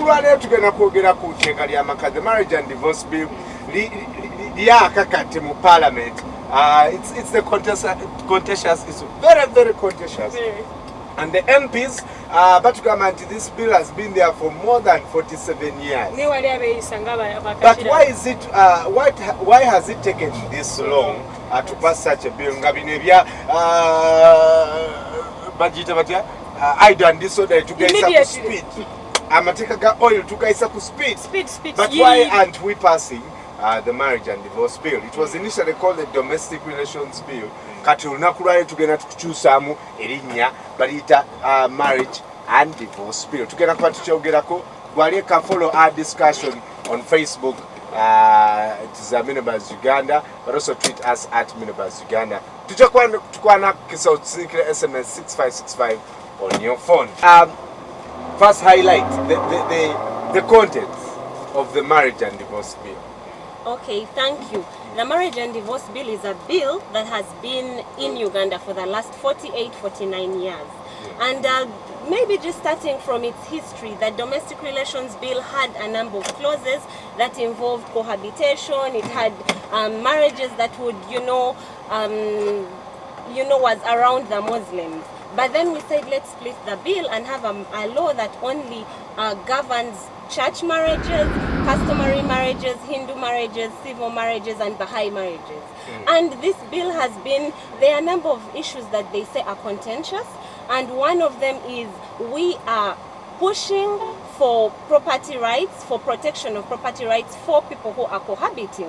kulwaleero tugenda kwogera ku tteeka ly'amaka, the marriage and divorce bill lyakakate mu parliament. It's the contentious issue, very, very contentious. And the MPs, but this bill has been there for more than 47 years. But why is it? Why has it taken this long to pass such a bill? I done this so that you guys have to speed. I'm taking oil to guys have to speed. But why aren't we passing the marriage and divorce bill? It was initially called the domestic relations bill. Kati olunaku tugenda tukyusaamu erinnya baliyita marriage and divorce bill. Tugenda kuba tukyogerako. Gwali can follow our discussion on Facebook. It is Minibus Uganda, but also tweet us at Minibus Uganda. Tukwana kisa utikile SMS 6565 on your phone. First highlight the contents of the marriage and divorce bill. Okay, thank you. The marriage and divorce bill is a bill that has been in Uganda for the last 49 years. And maybe just starting from its history, the domestic relations bill had a number of clauses that involved cohabitation. It had marriages that would, was around the Muslims. But then we said, let's split the bill and have a law that only governs church marriages, customary marriages, Hindu marriages, civil marriages, and Baha'i marriages. And this bill has been, there are a number of issues that they say are contentious, and one of them is we are pushing for property rights, for protection of property rights for people who are cohabiting.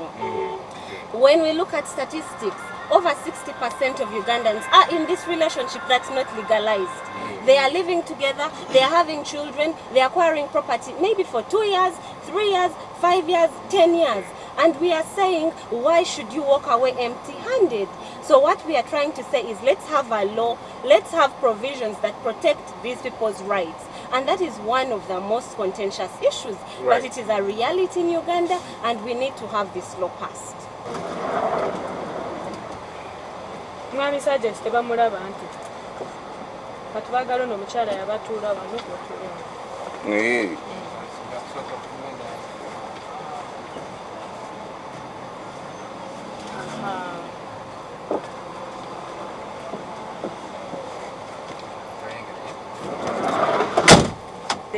When we look at statistics, over 60% of Ugandans are in this relationship that's not legalized. They are living together, they are having children, they are acquiring property maybe for 2 years, 3 years, 5 years, 10 years. And we are saying, why should you walk away empty-handed? So what we are trying to say is, let's have a law, let's have provisions that protect these people's rights. And that is one of the most contentious issues. Right. But it is a reality in Uganda, and we need to have this law passed. Mwami suggest bamulaba anti batubagalo no mukyala yabatuula wano kwotuula.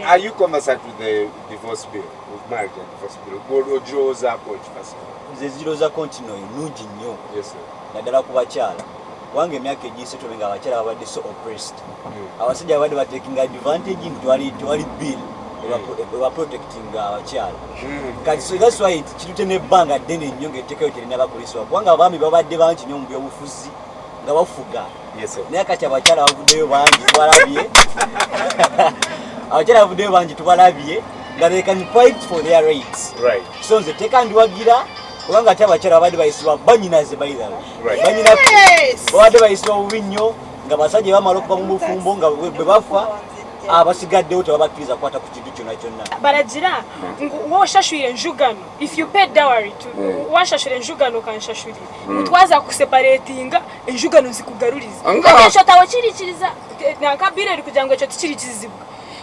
Are you conversant with the divorce bill, with marriage and divorce bill? Or Joza coach first? The Ziroza continue, Nuji new. Yes, sir. Nadala Kubachala. Wange myaka ejise tobenga abachala abadde so oppressed. Abasajja abadde taking advantage in twali bill. They were protecting abachala. So that's why kitute ne banga dene nnyo ngeteka yote ne abapolisi wabanga abami babadde banki nnyo mu byobufuzi nga bafuga. Yes, sir. Naye kati abachala bavuddeyo bangi twalabye. Abachala bavuddeyo bangi twalabye nga they can fight for their rights. Right. So nze teka ndiwagira kubanga ate abachala abadde bayisibwa banyinaze bayirawo. Banyina babadde bayisibwa bubi nnyo nga basajja bamala okuva mu bufumbo nga bwe bafa abasigaddewo tebabakkiriza kukwata ku kintu kyonna kyonna. Baragira woshashwire enjugano, if you pay dowry to washashwire enjugano kanshashwire utwaza kuseparatinga enjugano zikugaruriza ekyo tawo kirikiriza nankabire eri kugira ngo ekyo tikirikirizibwa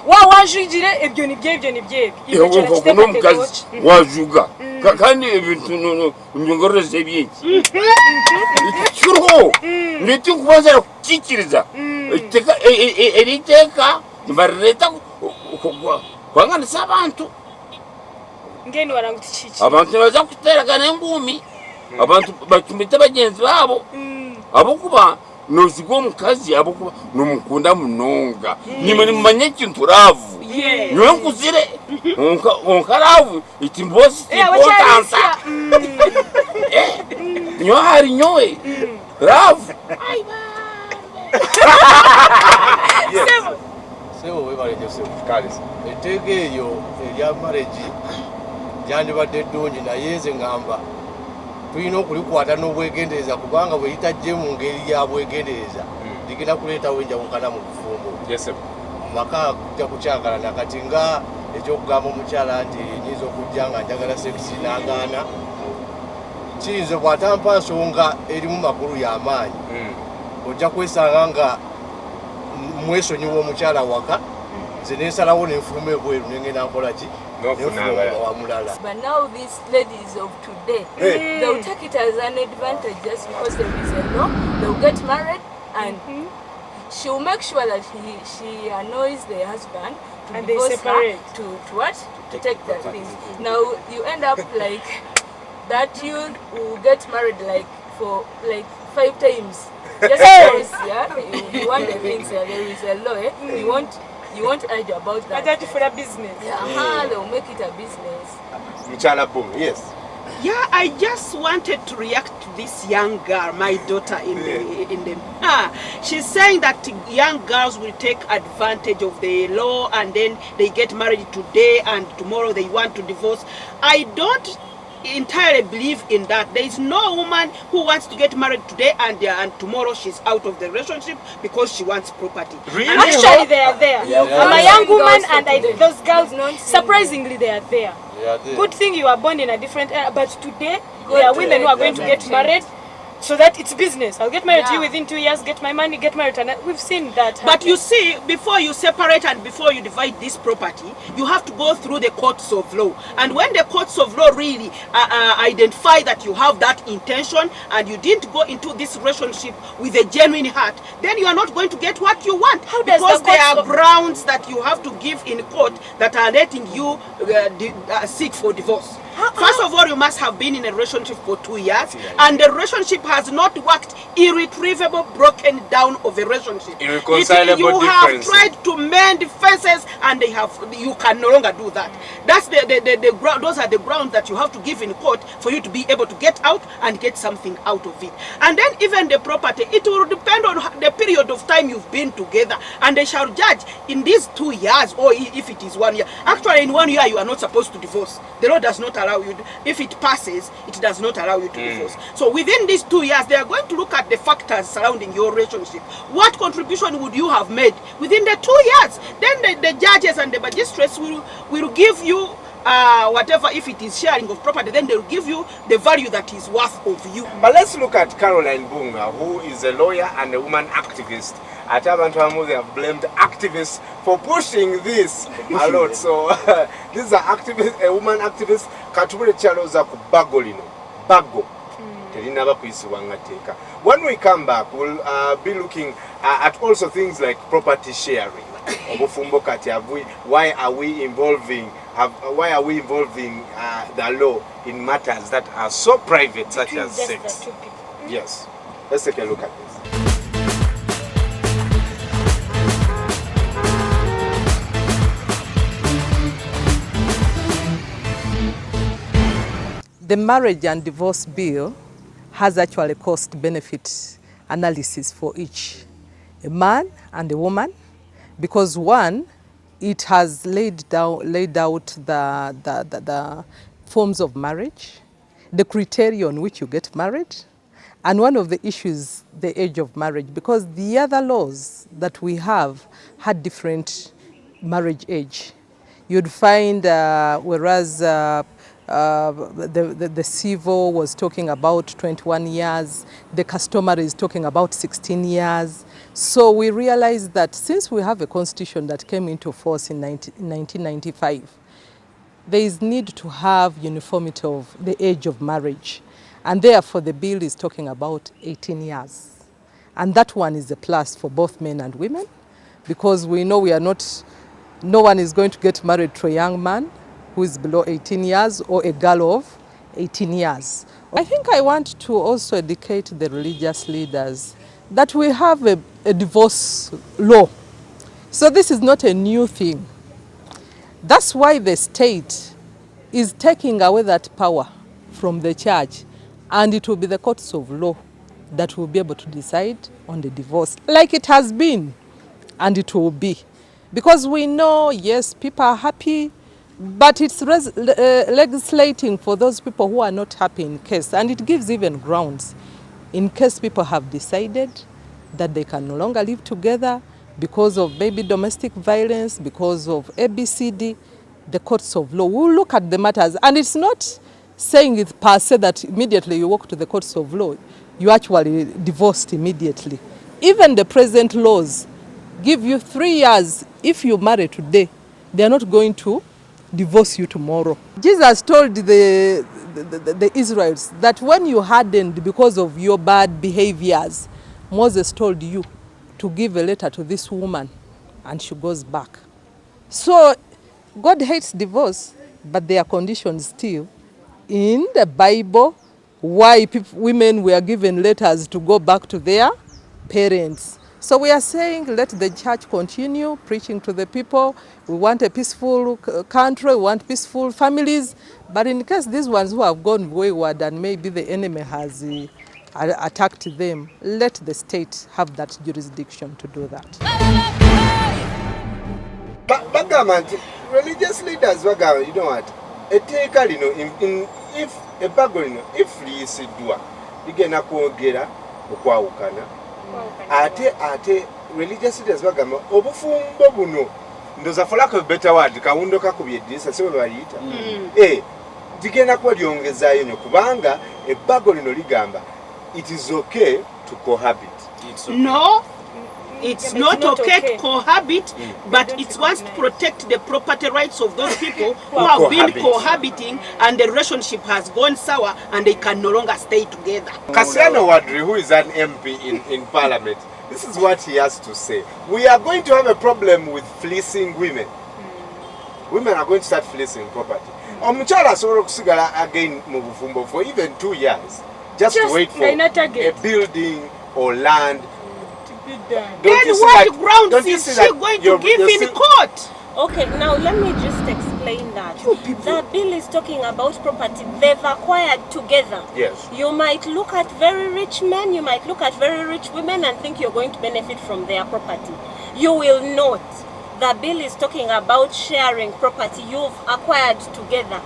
wajugire ebyo nibye ibyo cyarakitemakazi wajuga kandi ibintu nyongoreze byinshi cyuro ndetse kubaza kukikiriza eriteka bareta kwangana sabantu ngeni warangutiki abantu baza kuteragana engumi abantu batumita bagenzi babo abokuba nozigo omukazi abokuba nomukunda munonga nimwe nimanye kintu ravu nyo nkuzire onkaravu itimbosi importance nyo hari nyoe ravu sebo webale Joseph Kalis etegeyo erya marriage yandibadde ddungi naye nze ngamba tulina okulikwata n'obwegendereza kubanga bwe litajje mu ngeri ya bwegendereza ligenda kuleetawo enjawukana mu bufumbo maka kujja kukyagala kati nga ekyokugamba omukyala nti nyinza okujja nga njagala sekisi n'agaana kiyinza bw'atampa nsonga erimu makulu y'amaanyi ojja kwesanga nga mwesonyiwa omukyala waka nze nensalawo nenfuluma ebweru nengenda nkola ki wamulala. But now these ladies of today, they'll take it as an advantage just because there is a law. They'll get married and she'll make sure that she annoys the husband to and they divorce separate. her to what? To take that things. Now you end up like that youth will get married like for like 5 times. Just because you want the things, there is a law, you won't argue about that. But for a business. They'll make it a business. Mchala Boom, yes. Yeah, I just wanted to react to this young girl, my daughter in the she's saying that young girls will take advantage of the law and then they get married today and tomorrow they want to divorce. I don't entirely believe in that. There is no woman who wants to get married today and tomorrow she's out of the relationship because she wants property. Really? Actually, they are there. I'm a young woman and those girls, Not surprisingly, they are there. Good thing you are born in a different era, but today there are women who are going to get married so that it's business. I'll get married to you within 2 years, get my money, get married. And we've seen that happen. But you see, before you separate and before you divide this property, you have to go through the courts of law. And when the courts of law really identify that you have that intention and you didn't go into this relationship with a genuine heart, then you are not going to get what you want. How does because the there courts are grounds that you have to give in court that are letting you seek for divorce. First of all, you must have been in a relationship for 2 years, and the relationship has not worked. Irretrievable broken down of a relationship. Irreconcilable you have differences. tried to mend fences, and you can no longer do that. That's the ground. Those are the grounds that you have to give in court for you to be able to get out and get something out of it. And then even the property, it will depend on the period of time you've been together, and they shall judge in these 2 years, or if it is 1 year. Actually, in 1 year you are not supposed to divorce. The law does not allow you. If it passes, it does not allow you to divorce. So within these 2 years, they are going to look at the factors surrounding your relationship. What contribution would you have made within the 2 years? Then the judges and the magistrates will give you whatever. If it is sharing of property, then they will give you the value that is worth of you. But let's look at Caroline Bunga, who is a lawyer and a woman activist. At Abantu Hamu, they have blamed activists for pushing this a lot. So this is a woman activist. Katubule chaloza ku bagolino. Bago. When we come back, we'll be looking at also things like property sharing. Why are we involving the law in matters that are so private, such as sex? Yes. Let's take a look at this. The marriage and divorce bill has actually cost-benefit analysis for each, a man and a woman, because one, it has laid out the forms of marriage, the criteria on which you get married, and one of the issues, the age of marriage, because the other laws that we have had different marriage age. You'd find, whereas the civil was talking about 21 years, the customary is talking about 16 years. So we realized that since we have a constitution that came into force in 1995, there is need to have uniformity of the age of marriage. And therefore the bill is talking about 18 years. And that one is a plus for both men and women, because we know no one is going to get married to a young man who is below 18 years or a girl of 18 years. I think I want to also educate the religious leaders that we have a divorce law. So this is not a new thing. That's why the state is taking away that power from the church, and it will be the courts of law that will be able to decide on the divorce, like it has been, and it will be. Because we know, yes, people are happy, but it's legislating for those people who are not happy in case, and it gives even grounds in case people have decided that they can no longer live together because of maybe domestic violence, because of ABCD. The courts of law will look at the matters, and it's not saying it per se that immediately you walk to the courts of law, you actually divorced immediately. Even the present laws give you 3 years. If you marry today, they are not going to divorce you tomorrow. Jesus told the Israelites that when you hardened because of your bad behaviors, Moses told you to give a letter to this woman and she goes back. So God hates divorce, but there are conditions still in the Bible why women were given letters to go back to their parents. So we are saying let the church continue preaching to the people. We want a peaceful country, we want peaceful families. But in case these ones who have gone wayward and maybe the enemy has attacked them, let the state have that jurisdiction to do that. But religious leaders, you know what? If a bagolino, if liisidwa, ligenda kwogera okwawukana. Ate religious leaders bagamba obufumbo buno ndoza for lack of better word kawundo kakubye disa se bayita. Ligenda kwongezaayo nyo kubanga ebagolino ligamba it is okay to cohabit. No. It's not okay to cohabit, but it wants to protect the property rights of those people who have been cohabiting and the relationship has gone sour and they can no longer stay together. Kasiano Wadri, who is an MP in Parliament, this is what he has to say. We are going to have a problem with fleecing women. Women are going to start fleecing property. Omuchala soro kusigala again mubufumbo for even 2 years. Just to wait for a building or land. Then what grounds is she going to give in court? Okay, now let me just explain that. The bill is talking about property they've acquired together. Yes. You might look at very rich men, you might look at very rich women and think you're going to benefit from their property. You will not. The bill is talking about sharing property you've acquired together.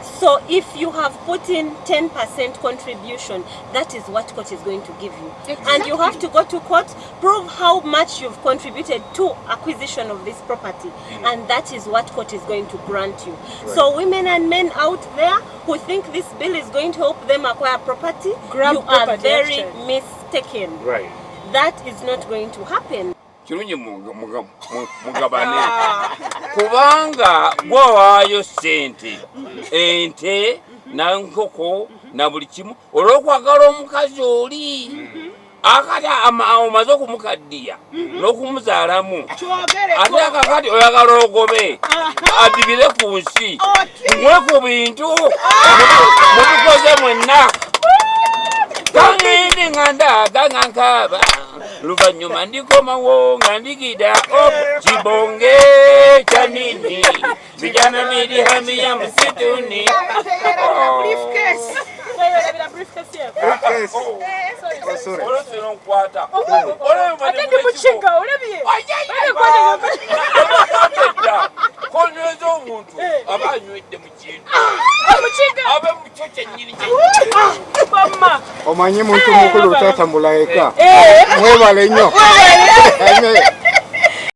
So if you have put in 10% contribution, that is what court is going to give you. Exactly. And you have to go to court, prove how much you've contributed to acquisition of this property. And that is what court is going to grant you. Right. So women and men out there who think this bill is going to help them acquire property, you are very mistaken. Right. That is not going to happen. Kirungi mugabane kubanga gwawayo sente ente na nkoko na buli kimu olwokwagala omukazi oli akata amaze okumukaddiya n'okumuzaalamu ate akakati oyagala ogobe adibire ku nsi mwe ku bintu mutukoze mwenna kangende nganda gangankaba luvanyuma ndikomawo nga ndigida kibonge kya nini vijana milihami ya msituni konyoza omuntu aba anywedde mu kintu abe mukyokye nnyini omanyi muntu mukulu tatambula eka mwebale nnyo